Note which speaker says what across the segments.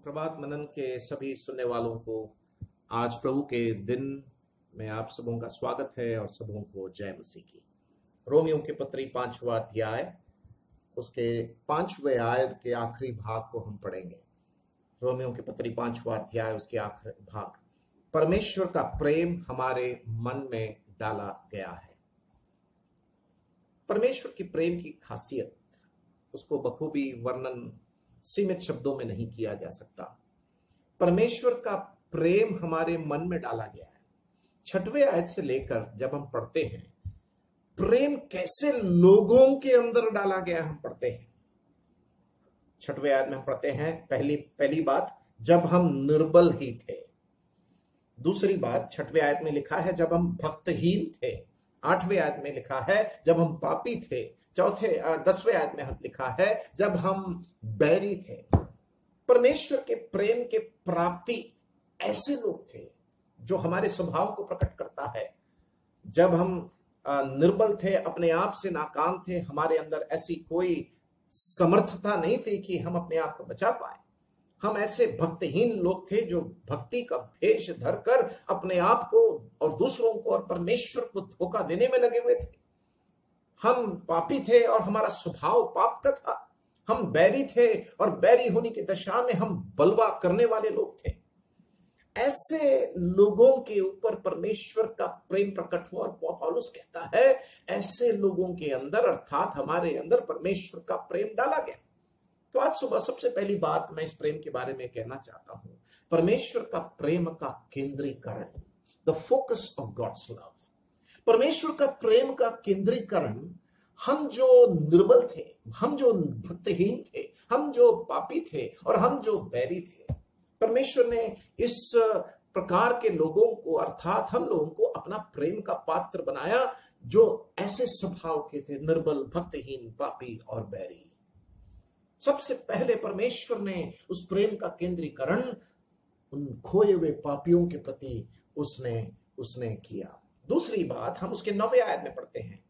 Speaker 1: प्रभात मनन के सभी सुनने वालों को आज प्रभु के दिन में आप सबों का स्वागत है और सबों को जय मसीह की। रोमियो के पत्री 5वां अध्याय उसके 5वें आयत के आखिरी भाग को हम पढ़ेंगे। रोमियो के पत्री 5वां अध्याय उसके आखिरी भाग, परमेश्वर का प्रेम हमारे मन में डाला गया है। परमेश्वर की प्रेम की खासियत, उसको बखूबी वर्णन सीमित शब्दों में नहीं किया जा सकता। परमेश्वर का प्रेम हमारे मन में डाला गया है। 6वें आयत से लेकर जब हम पढ़ते हैं प्रेम कैसे लोगों के अंदर डाला गया, हम पढ़ते हैं 6वें आयत में हम पढ़ते हैं पहली बात, जब हम निर्बल ही थे। दूसरी बात 6वें आयत में लिखा है जब हम भक्तहीन थे। 8वें आयत में लिखा है जब हम पापी थे। 10वें आयत में लिखा है जब हम बैरी थे। परमेश्वर के प्रेम के प्राप्ति ऐसे लोग थे जो हमारे स्वभाव को प्रकट करता है। जब हम निर्बल थे, अपने आप से नाकाम थे, हमारे अंदर ऐसी कोई समर्थता नहीं थी कि हम अपने आप को बचा पाए। हम ऐसे भक्तहीन लोग थे जो भक्ति का भेष धरकर अपने आप को और दूसरों को और परमेश्वर को धोखा देने में लगे हुए थे। हम पापी थे और हमारा स्वभाव पाप का था। हम बैरी थे और बैरी होने की दशा में हम बलवा करने वाले लोग थे। ऐसे लोगों के ऊपर परमेश्वर का प्रेम प्रकट हुआ और पौलुस कहता है ऐसे लोगों के अंदर अर्थात हमारे अंदर परमेश्वर का प्रेम डाला गया। तो आज सुबह सबसे पहली बात मैं इस प्रेम के बारे में कहना चाहता हूं, परमेश्वर का प्रेम का केंद्रीकरण, the focus of God's love. परमेश्वर का प्रेम का केंद्रीकरण, हम जो निर्बल थे, हम जो भक्तहीन थे, हम जो पापी थे और हम जो बैरी थे, परमेश्वर ने इस प्रकार के लोगों को अर्थात हम लोगों को अपना प्रेम का पात्र बनाया जो ऐसे स्वभाव के थे, निर्बल, भक्तहीन, पापी और बैरी। सबसे पहले परमेश्वर ने उस प्रेम का केंद्रीकरण उन खोए हुए पापियों के प्रति उसने किया। दूसरी बात हम उसके 9वें आयत में पढ़ते हैं।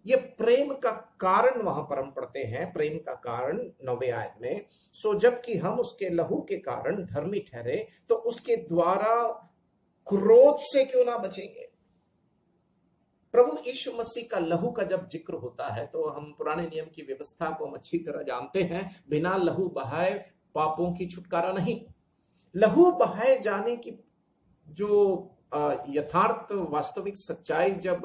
Speaker 1: ये प्रेम का कारण वहां पर हम पढ़ते हैं, प्रेम का कारण 9वें आयत में, सो जबकि हम उसके लहू के कारण धर्मी ठहरे तो उसके द्वारा क्रोध से क्यों ना बचेंगे। प्रभु यीशु मसीह का लहू का जब जिक्र होता है तो हम पुराने नियम की व्यवस्था को हम अच्छी तरह जानते हैं, बिना लहू बहाए पापों की छुटकारा नहीं। लहू बहाए जाने की जो यथार्थ वास्तविक सच्चाई जब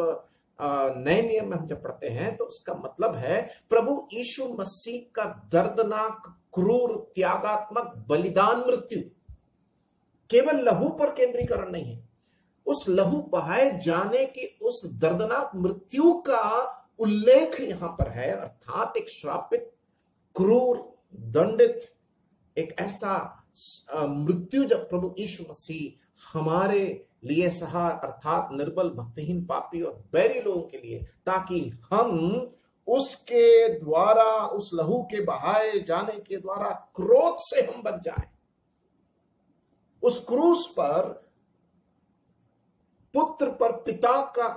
Speaker 1: नए नियम में हम जब पढ़ते हैं तो उसका मतलब है प्रभु यीशु मसीह का दर्दनाक, क्रूर, त्यागात्मक बलिदान, मृत्यु केवल लहू पर केंद्रीकरण नहीं है। उस लहू बहाए जाने की उस दर्दनाक मृत्यु का उल्लेख यहां पर है, अर्थात एक श्रापित, क्रूर, दंडित एक ऐसा मृत्यु जब प्रभु यीशु मसीह हमारे लिए सहा, अर्थात निर्बल, भक्तहीन, पापी और बैरी लोगों के लिए, ताकि हम उसके द्वारा, उस लहू के बहाए जाने के द्वारा क्रोध से हम बच जाएं। उस क्रूस पर पुत्र पर पिता का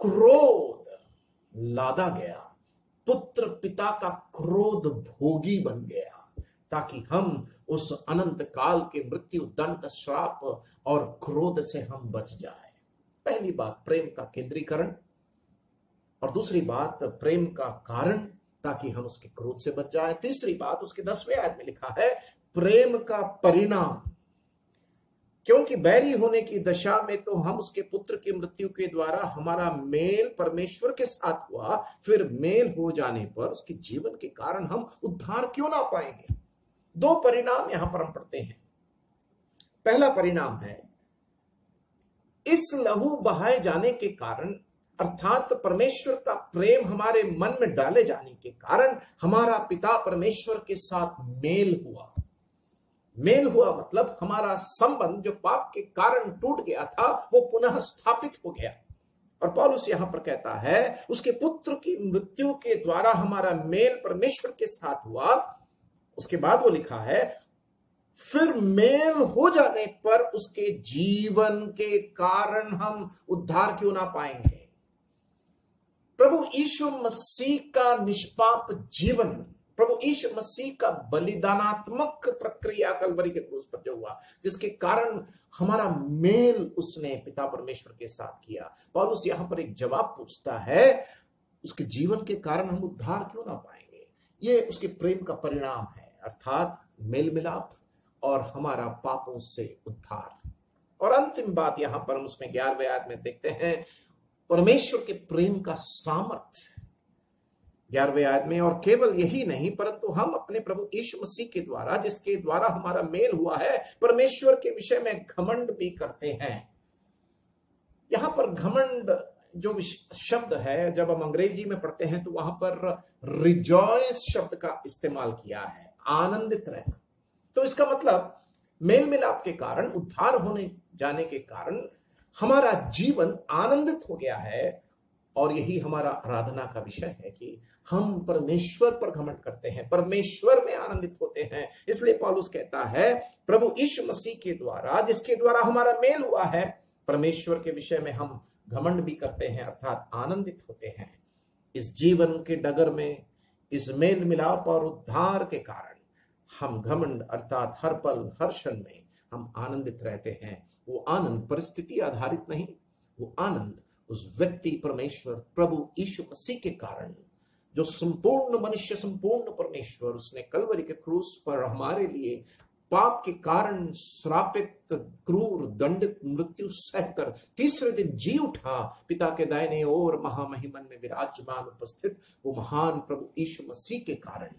Speaker 1: क्रोध लादा गया, पुत्र पिता का क्रोध भोगी बन गया, ताकि हम उस अनंत काल के मृत्यु, दंड, श्राप और क्रोध से हम बच जाए। पहली बात प्रेम का केंद्रीकरण, और दूसरी बात प्रेम का कारण, ताकि हम उसके क्रोध से बच जाए। तीसरी बात उसके 10वें आयत में लिखा है प्रेम का परिणाम, क्योंकि बैरी होने की दशा में तो हम उसके पुत्र की मृत्यु के द्वारा हमारा मेल परमेश्वर के साथ हुआ, फिर मेल हो जाने पर उसके जीवन के कारण हम उद्धार क्यों ना पाएंगे। 2 परिणाम यहां पर हम पढ़ते हैं। पहला परिणाम है इस लहू बहाए जाने के कारण, अर्थात परमेश्वर का प्रेम हमारे मन में डाले जाने के कारण हमारा पिता परमेश्वर के साथ मेल हुआ। मेल हुआ मतलब हमारा संबंध जो पाप के कारण टूट गया था वो पुनः स्थापित हो गया। और पौलुस यहां पर कहता है उसके पुत्र की मृत्यु के द्वारा हमारा मेल परमेश्वर के साथ हुआ। उसके बाद वो लिखा है फिर मेल हो जाने पर उसके जीवन के कारण हम उद्धार क्यों ना पाएंगे। प्रभु यीशु मसीह का निष्पाप जीवन प्रभु यीशु मसीह का बलिदानात्मक प्रक्रिया कलवरी के क्रूस पर जो हुआ, जिसके कारण हमारा मेल उसने पिता परमेश्वर के साथ किया। पौलुस यहां पर एक जवाब पूछता है, उसके जीवन के कारण हम उद्धार क्यों ना पाएंगे? ये उसके प्रेम का परिणाम है, अर्थात मेल मिलाप और हमारा पापों से उद्धार। और अंतिम बात यहां पर हम उसमें 11वें आयत में देखते हैं परमेश्वर के प्रेम का सामर्थ्य। 11वें आयत में, और केवल यही नहीं परंतु हम अपने प्रभु यीशु मसीह के द्वारा, जिसके द्वारा हमारा मेल हुआ है, परमेश्वर के विषय में घमंड भी करते हैं। यहां पर घमंड जो शब्द है, जब हम अंग्रेजी में पढ़ते हैं तो वहां पर रिजॉयस शब्द का इस्तेमाल किया है, आनंदित रहना। तो इसका मतलब मेल मिलाप के कारण, उद्धार होने जाने के कारण हमारा जीवन आनंदित हो गया है। और यही हमारा आराधना का विषय है कि हम परमेश्वर पर घमंड करते हैं, परमेश्वर में आनंदित होते हैं। इसलिए पौलुस कहता है प्रभु यीशु मसीह के द्वारा, जिसके द्वारा हमारा मेल हुआ है, परमेश्वर के विषय में हम घमंड भी करते हैं, अर्थात आनंदित होते हैं। इस जीवन के डगर में, इस मेल मिलाप और उद्धार के कारण हम घमंड अर्थात हर पल हर क्षण में हम आनंदित रहते हैं। वो आनंद परिस्थिति आधारित नहीं, वो आनंद उस व्यक्ति परमेश्वर प्रभु यीशु मसीह के कारण, जो संपूर्ण मनुष्य, संपूर्ण परमेश्वर, उसने कलवरी के क्रूस पर हमारे लिए पाप के कारण श्रापित, क्रूर, दंडित मृत्यु सहकर तीसरे दिन जी उठा, पिता के दाहिने ओर महामहिमन में विराजमान उपस्थित वो महान प्रभु यीशु मसीह के कारण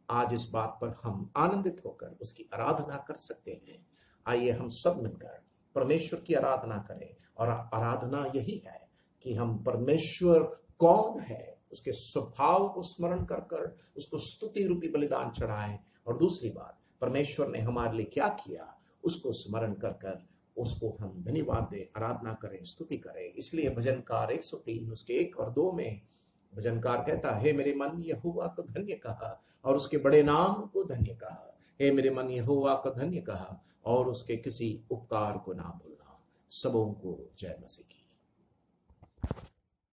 Speaker 1: आज इस बात पर हम आनंदित होकर उसकी आराधना कर सकते हैं। आइए हम सब मिलकर परमेश्वर की आराधना करें। और आराधना यही है कि हम परमेश्वर कौन है, उसके स्वभाव को स्मरण कर कर उसको स्तुति रूपी बलिदान चढ़ाएं। और दूसरी बात, परमेश्वर ने हमारे लिए क्या किया उसको स्मरण कर कर उसको हम धन्यवाद दें, आराधना करें, स्तुति करें। इसलिए भजनकार 103 उसके 1 और 2 में भजनकार कहता है, हे मेरे मन यहोवा को धन्य कहा और उसके बड़े नाम को धन्य कहा। हे मेरे मन यहोवा को धन्य कहा और उसके किसी उपकार को ना भूलना। सबों को जय मसीह की।